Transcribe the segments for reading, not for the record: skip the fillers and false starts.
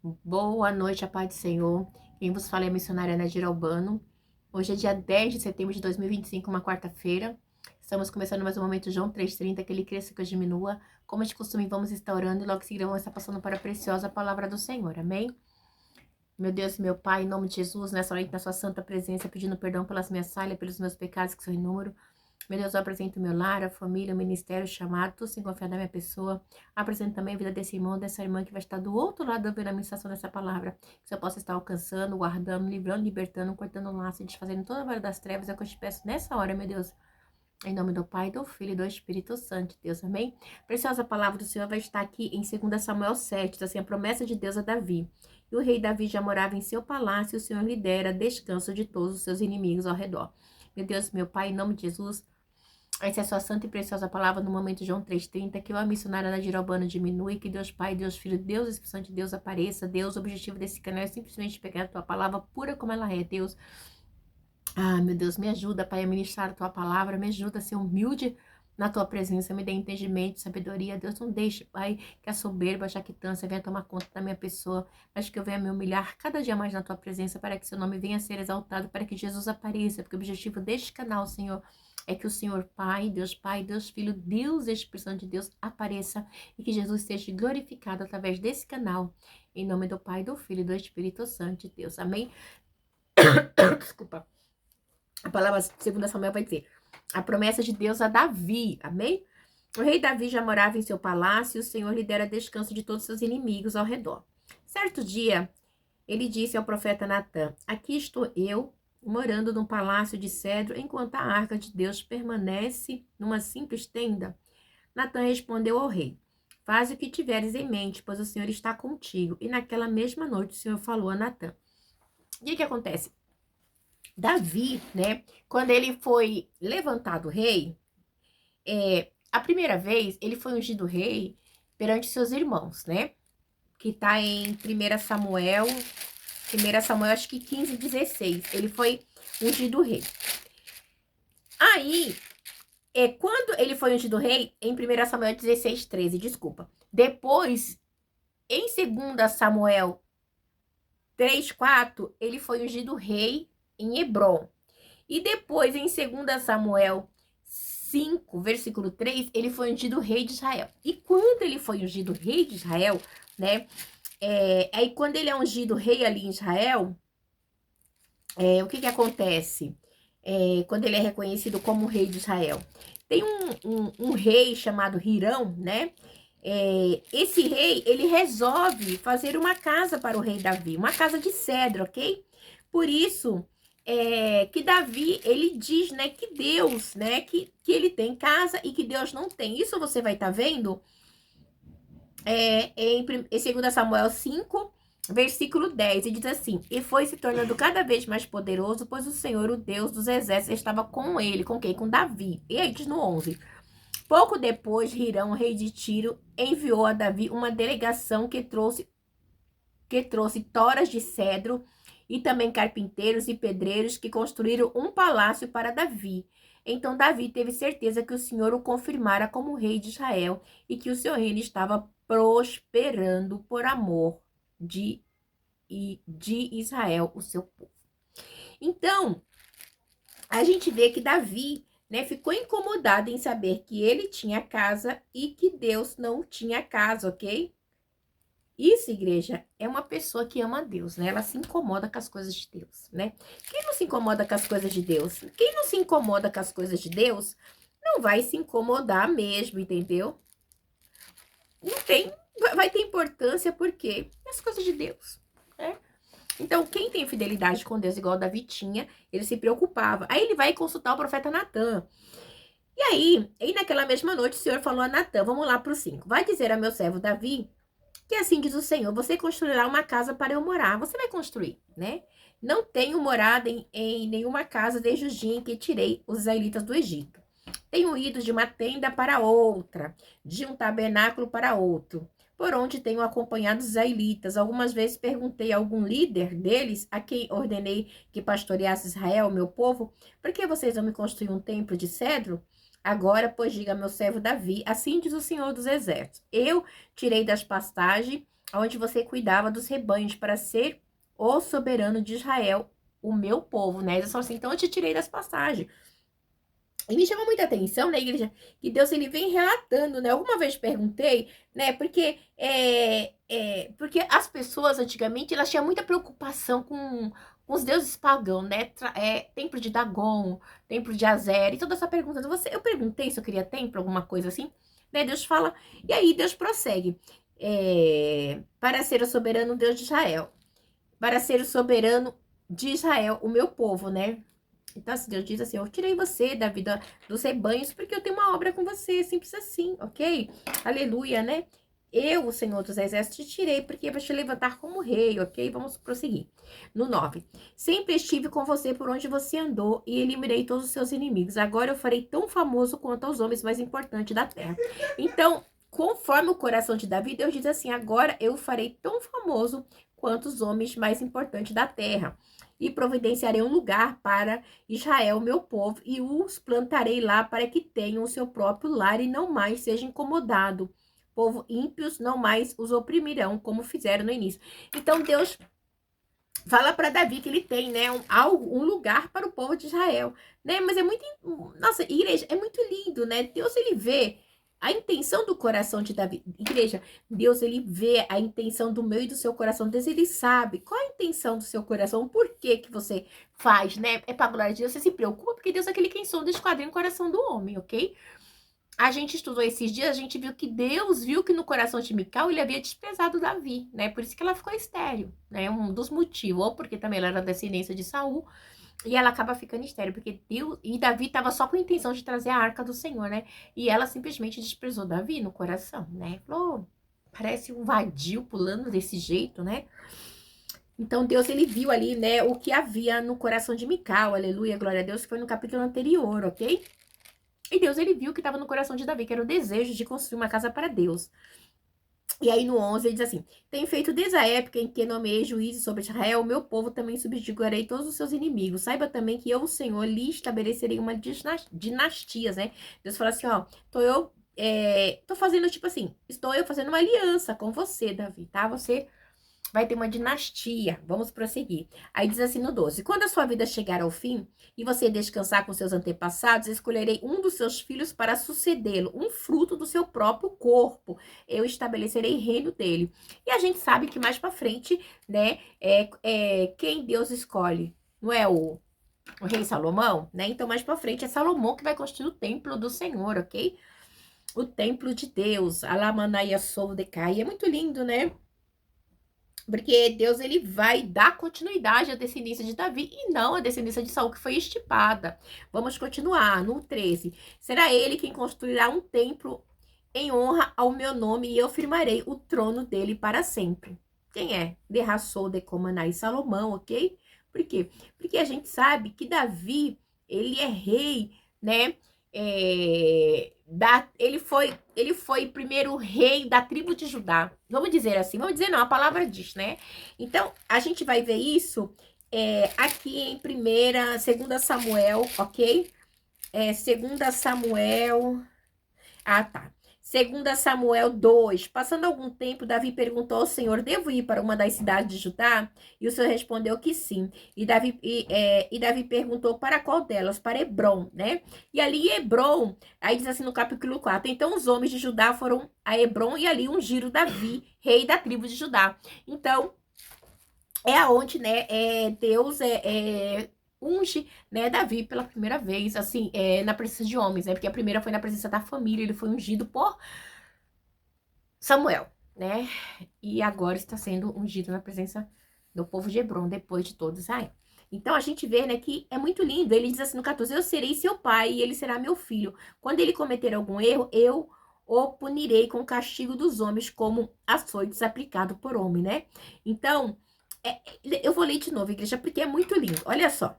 Boa noite, a paz do Senhor. Quem vos fala é a missionária Nadir Albano. Hoje é dia 10 de setembro de 2025, uma quarta-feira. Estamos começando mais um momento João 3:30, que ele cresça que eu diminua. Como de costume, vamos estar orando e logo em seguida vamos estar passando para a preciosa palavra do Senhor. Amém? Meu Deus e meu Pai, em nome de Jesus, nessa hora na sua santa presença, pedindo perdão pelas minhas falhas, pelos meus pecados que são inúmeros. Meu Deus, eu apresento o meu lar, a família, o ministério, o chamado, tudo sem confiar na minha pessoa. Apresento também a vida desse irmão, dessa irmã que vai estar do outro lado da a ministração dessa palavra. Que eu possa estar alcançando, guardando, livrando, libertando, cortando o laço, desfazendo toda a vara das trevas. É o que eu te peço nessa hora, meu Deus. Em nome do Pai, do Filho e do Espírito Santo, Deus, amém? Preciosa palavra do Senhor vai estar aqui em 2 Samuel 7, diz assim, a promessa de Deus a Davi. E o rei Davi já morava em seu palácio, e o Senhor lhe dera descanso de todos os seus inimigos ao redor. Meu Deus, meu Pai, em nome de Jesus, essa é a sua santa e preciosa palavra no momento João 3:30, que eu, a missionária Nadir Albano, diminui, que Deus Pai, Deus Filho, Deus Espírito Santo de Deus apareça. Deus, o objetivo desse canal é simplesmente pegar a tua palavra pura como ela é, Deus. Ah, meu Deus, me ajuda, Pai, a ministrar a tua palavra, me ajuda a ser humilde na tua presença, me dê entendimento, sabedoria. Deus, não deixe, Pai, que a soberba, a jactância venha tomar conta da minha pessoa, mas que eu venha me humilhar cada dia mais na tua presença, para que seu nome venha a ser exaltado, para que Jesus apareça, porque o objetivo deste canal, Senhor, é que o Senhor Pai, Deus Filho, Deus Espírito Santo de Deus apareça e que Jesus seja glorificado através desse canal, em nome do Pai, do Filho e do Espírito Santo de Deus. Amém? Desculpa. A palavra segunda Samuel vai dizer, a promessa de Deus a Davi, amém? O rei Davi já morava em seu palácio e o Senhor lhe dera descanso de todos os seus inimigos ao redor. Certo dia, ele disse ao profeta Natã, aqui estou eu, morando num palácio de cedro, enquanto a arca de Deus permanece numa simples tenda. Natã respondeu ao rei, faz o que tiveres em mente, pois o Senhor está contigo. E naquela mesma noite o Senhor falou a Natã. E o que acontece? Davi, né, quando ele foi levantado rei, a primeira vez ele foi ungido rei perante seus irmãos, né, que tá em 1 Samuel, acho que 15:16, ele foi ungido rei. Aí, quando ele foi ungido rei, em 1 Samuel 16:13, desculpa, depois, em 2 Samuel 3:4, ele foi ungido rei em Hebrom. E depois, em 2 Samuel 5, versículo 3, ele foi ungido rei de Israel. E quando ele foi ungido rei de Israel, né? Aí quando ele é ungido rei ali em Israel, o que acontece? Quando ele é reconhecido como rei de Israel. Tem um rei chamado Hirão, né? Esse rei, ele resolve fazer uma casa para o rei Davi, uma casa de cedro, ok? Por isso, que Davi, ele diz, né, que Deus, né, que ele tem casa e que Deus não tem. Isso você vai estar vendo em 2 Samuel 5, versículo 10, e diz assim, e foi se tornando cada vez mais poderoso, pois o Senhor, o Deus dos exércitos, estava com ele, com quem? Com Davi. E aí diz no 11, pouco depois, Hirão, rei de Tiro, enviou a Davi uma delegação que trouxe toras de cedro e também carpinteiros e pedreiros que construíram um palácio para Davi. Então Davi teve certeza que o Senhor o confirmara como rei de Israel e que o seu reino estava prosperando por amor de Israel, o seu povo. Então, a gente vê que Davi, né, ficou incomodado em saber que ele tinha casa e que Deus não tinha casa, ok? Isso, igreja, é uma pessoa que ama a Deus, né? Ela se incomoda com as coisas de Deus, né? Quem não se incomoda com as coisas de Deus? Quem não se incomoda com as coisas de Deus, não vai se incomodar mesmo, entendeu? Não tem, vai ter importância porque é as coisas de Deus, né? Então, quem tem fidelidade com Deus igual Davi tinha, ele se preocupava. Aí ele vai consultar o profeta Natã. E aí naquela mesma noite, o Senhor falou a Natã, vamos lá para o 5. Vai dizer a meu servo Davi, que assim diz o Senhor, você construirá uma casa para eu morar. Você vai construir, né? Não tenho morado em nenhuma casa desde o dia em que tirei os israelitas do Egito. Tenho ido de uma tenda para outra, de um tabernáculo para outro, por onde tenho acompanhado os israelitas. Algumas vezes perguntei a algum líder deles, a quem ordenei que pastoreasse Israel, meu povo, por que vocês vão me construir um templo de cedro? Agora, pois, diga a meu servo Davi, assim diz o Senhor dos Exércitos, eu tirei das pastagens onde você cuidava dos rebanhos para ser o soberano de Israel, o meu povo, né? Eles falam assim, então eu te tirei das passagens. E me chama muita atenção, né, igreja, que Deus ele vem relatando, né? Alguma vez perguntei, né? Porque as pessoas antigamente elas tinham muita preocupação com os deuses pagãos, né? Templo de Dagon, templo de Azer, e toda essa pergunta. Eu perguntei se eu queria templo, alguma coisa assim, né? Deus fala, e aí Deus prossegue. Para ser o soberano Deus de Israel, para ser o soberano de Israel, o meu povo, né? Então, assim, Deus diz assim, eu tirei você da vida dos rebanhos, porque eu tenho uma obra com você, simples assim, ok? Aleluia, né? Eu, o Senhor dos Exércitos, te tirei, porque vou te levantar como rei, ok? Vamos prosseguir. No 9. Sempre estive com você por onde você andou, e eliminei todos os seus inimigos. Agora eu farei tão famoso quanto aos homens mais importantes da terra. Então, conforme o coração de Davi, Deus diz assim, agora eu farei tão famoso quanto os homens mais importantes da terra. E providenciarei um lugar para Israel, meu povo, e os plantarei lá para que tenham o seu próprio lar e não mais seja incomodado. Povo ímpios não mais os oprimirão, como fizeram no início. Então, Deus fala para Davi que ele tem, né, um lugar para o povo de Israel, né? Mas é muito, nossa, igreja, é muito lindo, né? Deus, ele vê a intenção do coração de Davi. Igreja, Deus, ele vê a intenção do meu e do seu coração. Deus, ele sabe qual a intenção do seu coração, por que que você faz, né? É para glória de Deus, você se preocupa, porque Deus é aquele quem sonda, esquadrinha o coração do homem, ok? A gente estudou esses dias, a gente viu que Deus viu que no coração de Mical ele havia desprezado Davi, né? Por isso que ela ficou estéril, né? Um dos motivos, ou porque também ela era descendência de Saul, e ela acaba ficando estéril, porque Deus e Davi estava só com a intenção de trazer a arca do Senhor, né? E ela simplesmente desprezou Davi no coração, né? Falou, parece um vadio pulando desse jeito, né? Então Deus ele viu ali, né, o que havia no coração de Mical, aleluia, glória a Deus, que foi no capítulo anterior, ok? E Deus, ele viu que estava no coração de Davi, que era o desejo de construir uma casa para Deus. E aí no 11 ele diz assim, tenho feito desde a época em que nomeei juízes sobre Israel, meu povo também subjugarei todos os seus inimigos. Saiba também que eu, o Senhor, lhe estabelecerei uma dinastia, né? Deus fala assim, ó, tô fazendo tipo assim, estou eu fazendo uma aliança com você, Davi, tá? Você vai ter uma dinastia. Vamos prosseguir. Aí diz assim no 12: quando a sua vida chegar ao fim e você descansar com seus antepassados, escolherei um dos seus filhos para sucedê-lo, um fruto do seu próprio corpo. Eu estabelecerei reino dele. E a gente sabe que mais para frente, né, quem Deus escolhe, não é o rei Salomão, né? Então mais para frente é Salomão que vai construir o templo do Senhor, ok? O templo de Deus, Alamanaia Sou Decai. É muito lindo, né? Porque Deus ele vai dar continuidade à descendência de Davi e não à descendência de Saul que foi extirpada. Vamos continuar no 13. Será ele quem construirá um templo em honra ao meu nome e eu firmarei o trono dele para sempre. Quem é? Derraçou de Comanai Salomão, ok? Por quê? Porque a gente sabe que Davi, ele é rei, né? Ele foi primeiro rei da tribo de Judá. Vamos dizer assim, vamos dizer não, a palavra diz, né? Então, a gente vai ver isso aqui em segunda Samuel, ok? Segunda Samuel... Ah, tá. 2 Samuel 2. Passando algum tempo, Davi perguntou ao Senhor, devo ir para uma das cidades de Judá? E o Senhor respondeu que sim. E Davi perguntou para qual delas? Para Hebrom, né? E ali Hebrom, aí diz assim no capítulo 4, então os homens de Judá foram a Hebrom e ali ungiram Davi, rei da tribo de Judá. Então, é aonde, né, Deus unge, né, Davi pela primeira vez, assim, na presença de homens, né, porque a primeira foi na presença da família, ele foi ungido por Samuel, né, e agora está sendo ungido na presença do povo de Hebrom, depois de todo Israel. Então, a gente vê, né, que é muito lindo, ele diz assim no 14, eu serei seu pai e ele será meu filho. Quando ele cometer algum erro, eu o punirei com o castigo dos homens, como açoites aplicado por homem, né? Então, eu vou ler de novo, igreja, porque é muito lindo. Olha só.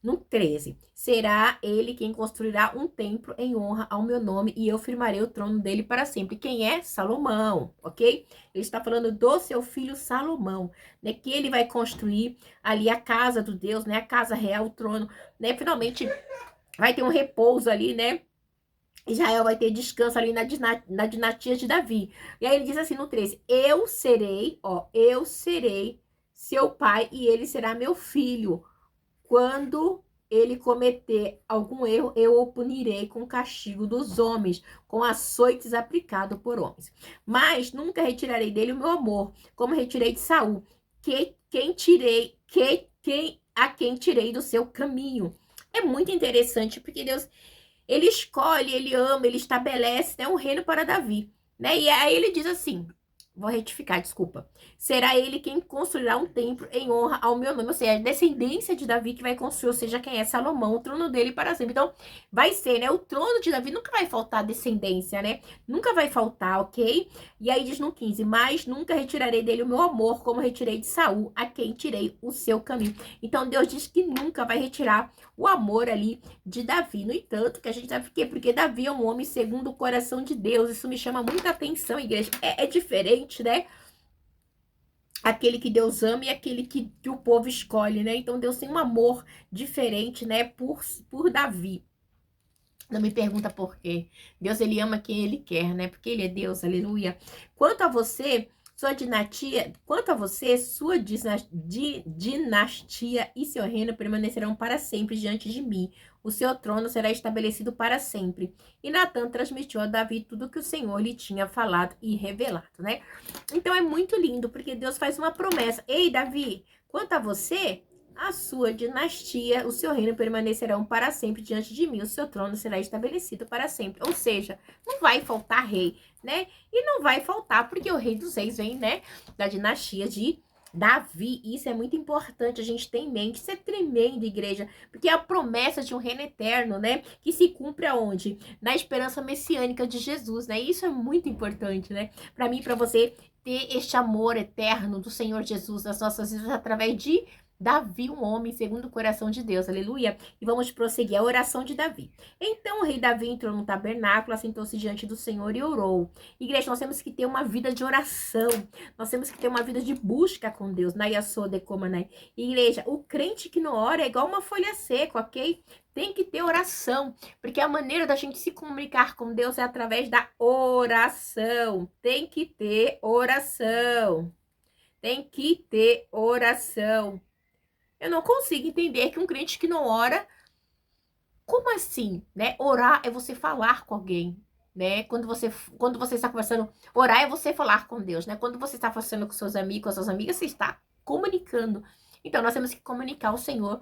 No 13, será ele quem construirá um templo em honra ao meu nome e eu firmarei o trono dele para sempre. Quem é? Salomão, ok? Ele está falando do seu filho Salomão, né? Que ele vai construir ali a casa do Deus, né? A casa real, o trono, né? Finalmente vai ter um repouso ali, né? Israel vai ter descanso ali na dinastia de Davi. E aí ele diz assim no 13: eu serei, ó, eu serei seu pai e ele será meu filho. Quando ele cometer algum erro, eu o punirei com o castigo dos homens, com açoites aplicado por homens. Mas nunca retirarei dele o meu amor, como retirei de Saul, a quem tirei do seu caminho. É muito interessante, porque Deus, ele escolhe, ele ama, ele estabelece, né, um reino para Davi, né? E aí ele diz assim, vou retificar, desculpa. Será ele quem construirá um templo em honra ao meu nome. Ou seja, a descendência de Davi que vai construir, ou seja, quem é Salomão, o trono dele para sempre. Então, vai ser, né? O trono de Davi nunca vai faltar descendência, né? Nunca vai faltar, ok? E aí diz no 15, mas nunca retirarei dele o meu amor, como retirei de Saul, a quem tirei o seu caminho. Então, Deus diz que nunca vai retirar o amor ali de Davi. No entanto, que a gente sabe por quê? Porque Davi é um homem segundo o coração de Deus. Isso me chama muita atenção, igreja. É diferente, né? Aquele que Deus ama e aquele que o povo escolhe, né? Então Deus tem um amor diferente, né? Por Davi. Não me pergunta por quê. Deus, ele ama quem ele quer, né? Porque ele é Deus, aleluia. Quanto a você, sua dinastia e seu reino permanecerão para sempre diante de mim. O seu trono será estabelecido para sempre. E Natã transmitiu a Davi tudo que o Senhor lhe tinha falado e revelado, né? Então é muito lindo, porque Deus faz uma promessa. Ei, Davi, quanto a você, a sua dinastia, o seu reino permanecerão para sempre diante de mim, o seu trono será estabelecido para sempre. Ou seja, não vai faltar rei, né? E não vai faltar, porque o rei dos reis vem, né, da dinastia de Davi. Isso é muito importante a gente ter em mente. Isso é tremendo, igreja, porque é a promessa de um reino eterno, né, que se cumpre aonde? Na esperança messiânica de Jesus, né? Isso é muito importante, né? Para mim, para você ter este amor eterno do Senhor Jesus nas nossas vidas através de Davi, um homem segundo o coração de Deus, aleluia. E vamos prosseguir a oração de Davi. Então o rei Davi entrou no tabernáculo, assentou-se diante do Senhor e orou. Igreja, nós temos que ter uma vida de oração, nós temos que ter uma vida de busca com Deus. Igreja, o crente que não ora é igual uma folha seca, ok? Tem que ter oração, porque a maneira da gente se comunicar com Deus é através da oração. Tem que ter oração. Tem que ter oração. Eu não consigo entender que um crente que não ora, como assim, né? Orar é você falar com alguém, né? Quando você está conversando, orar é você falar com Deus, né? Quando você está conversando com seus amigos, com as suas amigas, você está comunicando. Então, nós temos que comunicar ao Senhor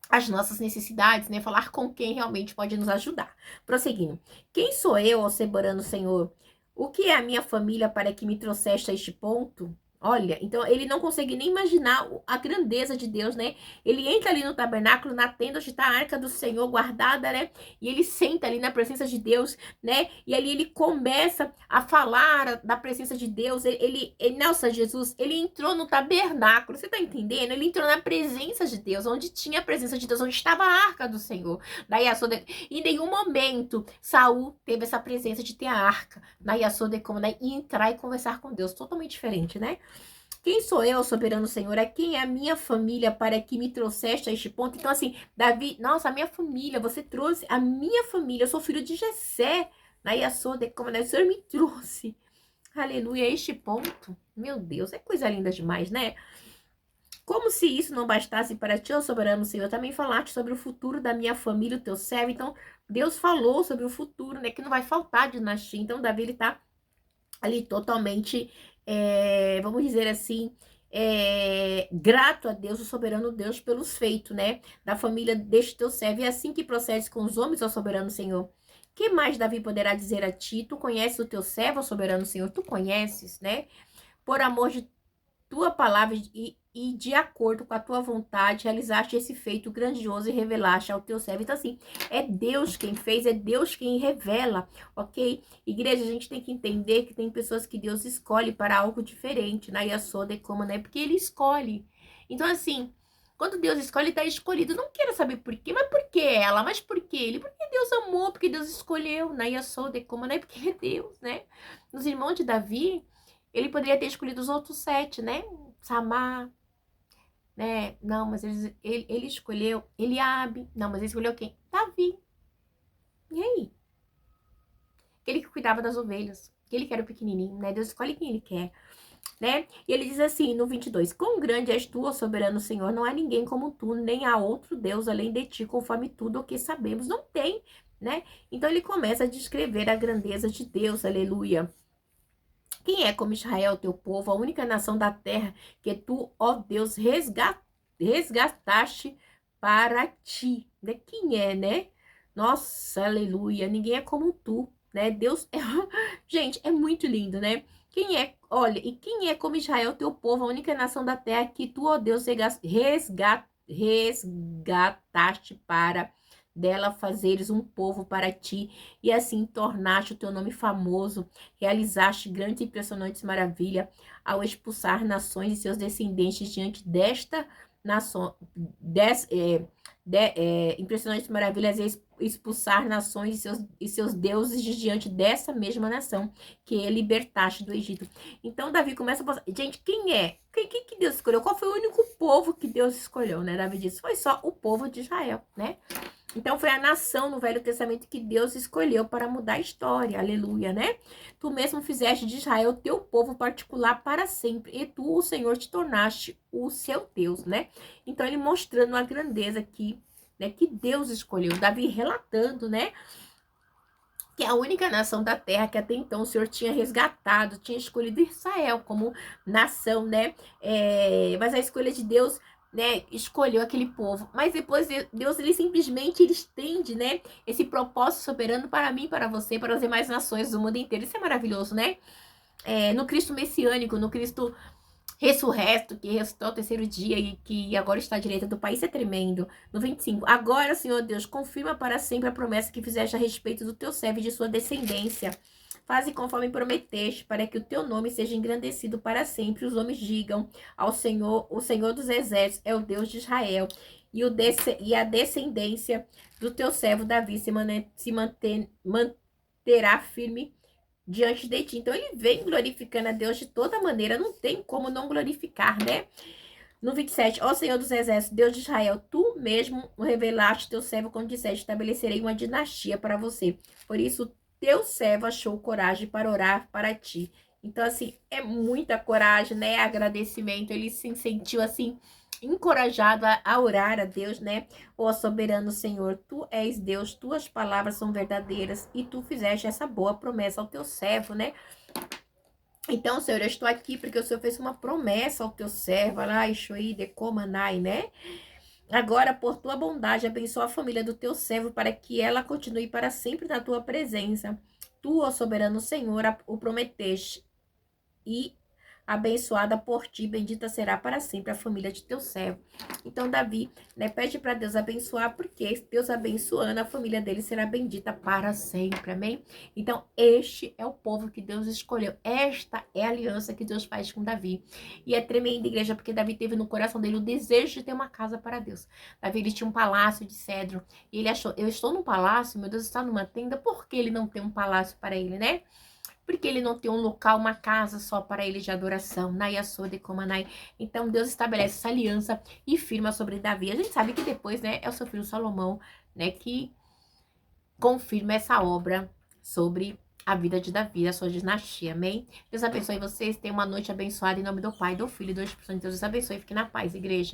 as nossas necessidades, né? Falar com quem realmente pode nos ajudar. Prosseguindo. Quem sou eu, ó soberano Senhor? O que é a minha família para que me trouxeste a este ponto? Olha, então ele não consegue nem imaginar a grandeza de Deus, né? Ele entra ali no tabernáculo, na tenda onde está a arca do Senhor guardada, né? E ele senta ali na presença de Deus, né? E ali ele começa a falar da presença de Deus. Nossa, Jesus, ele entrou no tabernáculo, você tá entendendo? Ele entrou na presença de Deus, onde tinha a presença de Deus, onde estava a arca do Senhor. Daí em nenhum momento Saul teve essa presença de ter a arca, e entrar e conversar com Deus, totalmente diferente, né? Quem sou eu, soberano Senhor? É quem é a minha família para que me trouxeste a este ponto? Então, assim, Davi, nossa, a minha família, você trouxe a minha família, eu sou filho de Jessé. O Senhor me trouxe. Aleluia, a este ponto. Meu Deus, é coisa linda demais, né? Como se isso não bastasse para ti, ó soberano Senhor, também falaste sobre o futuro da minha família, o teu servo. Então, Deus falou sobre o futuro, né? Que não vai faltar dinastia. Então, Davi, ele tá ali totalmente, vamos dizer assim, grato a Deus, o soberano Deus, pelos feitos, né? Da família deste teu servo. E é assim que procedes com os homens, ó soberano Senhor. Que mais Davi poderá dizer a ti? Tu conheces o teu servo, ó soberano Senhor? Tu conheces, né? Por amor de tua palavra e de acordo com a tua vontade, realizaste esse feito grandioso e revelaste ao teu servo. Então, assim, é Deus quem fez, é Deus quem revela, ok? Igreja, a gente tem que entender que tem pessoas que Deus escolhe para algo diferente, na Yassoda e como, né? Porque Ele escolhe. Então, assim, quando Deus escolhe, está escolhido. Não quero saber por quê, mas por que ela? Mas por que ele? Porque Deus amou, porque Deus escolheu, na Yassoda e como, né? Porque é Deus, né? Os irmãos de Davi, ele poderia ter escolhido os outros 7, né? Samar, né? Não, mas ele escolheu Eliabe. Não, mas ele escolheu quem? Davi. E aí? Aquele que cuidava das ovelhas. Aquele que era o pequenininho, né? Deus escolhe quem ele quer, né? E ele diz assim, no 22, quão grande és tu, ó soberano Senhor, não há ninguém como tu, nem há outro Deus além de ti, conforme tudo o que sabemos. Não tem, né? Então ele começa a descrever a grandeza de Deus, aleluia. Quem é como Israel, teu povo, a única nação da terra que tu, ó Deus, resgataste para ti, né? Quem é, né? Nossa, aleluia, ninguém é como tu, né? Deus é... Gente, é muito lindo, né? Quem é, olha, e quem é como Israel, teu povo, a única nação da terra que tu, ó Deus, resgataste para dela fazeres um povo para ti, e assim tornaste o teu nome famoso, realizaste grandes e impressionantes maravilhas ao expulsar nações e seus descendentes diante desta nação, impressionantes maravilhas expulsar nações e seus deuses de diante dessa mesma nação que libertaste do Egito. Então Davi começa a passar, gente, quem é? Quem que Deus escolheu? Qual foi o único povo que Deus escolheu, né? Davi disse, foi só o povo de Israel, né? Então foi a nação no Velho Testamento que Deus escolheu para mudar a história, aleluia, né? Tu mesmo fizeste de Israel teu povo particular para sempre, e tu, o Senhor, te tornaste o seu Deus, né? Então ele mostrando a grandeza aqui, né, que Deus escolheu. Davi relatando, né, que é a única nação da terra que até então o Senhor tinha resgatado, tinha escolhido Israel como nação, né? Mas a escolha de Deus, né, escolheu aquele povo. Mas depois Deus, ele simplesmente ele estende, né, esse propósito soberano para mim, para você, para as demais nações do mundo inteiro. Isso é maravilhoso, né? No Cristo messiânico, no Cristo ressurreto, que ressuscitou ao terceiro dia e que agora está à direita do Pai, isso é tremendo. No 25, agora, Senhor Deus, confirma para sempre a promessa que fizeste a respeito do teu servo e de sua descendência. Faze conforme prometeste, para que o teu nome seja engrandecido para sempre. Os homens digam ao Senhor, o Senhor dos exércitos é o Deus de Israel. E a descendência do teu servo Davi manterá firme diante de ti. Então ele vem glorificando a Deus de toda maneira, não tem como não glorificar, né? No 27, ó Senhor dos Exércitos, Deus de Israel, tu mesmo revelaste teu servo quando disseste, estabelecerei uma dinastia para você. Por isso, teu servo achou coragem para orar para ti. Então, assim, é muita coragem, né? Agradecimento. Ele se sentiu, assim, encorajado a orar a Deus, né? Ó soberano Senhor, tu és Deus, tuas palavras são verdadeiras e tu fizeste essa boa promessa ao teu servo, né? Então, Senhor, eu estou aqui porque o Senhor fez uma promessa ao teu servo, né? Agora, por tua bondade, abençoa a família do teu servo para que ela continue para sempre na tua presença. Tu, ó soberano Senhor, o prometeste e abençoada por ti, bendita será para sempre a família de teu servo. Então, Davi, né, pede para Deus abençoar, porque Deus abençoando, a família dele será bendita para sempre, amém? Então, este é o povo que Deus escolheu. Esta é a aliança que Deus faz com Davi. E é tremenda, igreja, porque Davi teve no coração dele o desejo de ter uma casa para Deus. Davi, ele tinha um palácio de cedro, e ele achou, eu estou num palácio, meu Deus está numa tenda, por que ele não tem um palácio para ele, né? Porque ele não tem um local, uma casa só para ele de adoração. Então Deus estabelece essa aliança e firma sobre Davi. A gente sabe que depois, né, é o seu filho Salomão, né, que confirma essa obra sobre a vida de Davi, a sua dinastia, amém? Deus abençoe vocês, tenham uma noite abençoada em nome do Pai, do Filho e do Espírito Santo. Deus abençoe, fique na paz, igreja.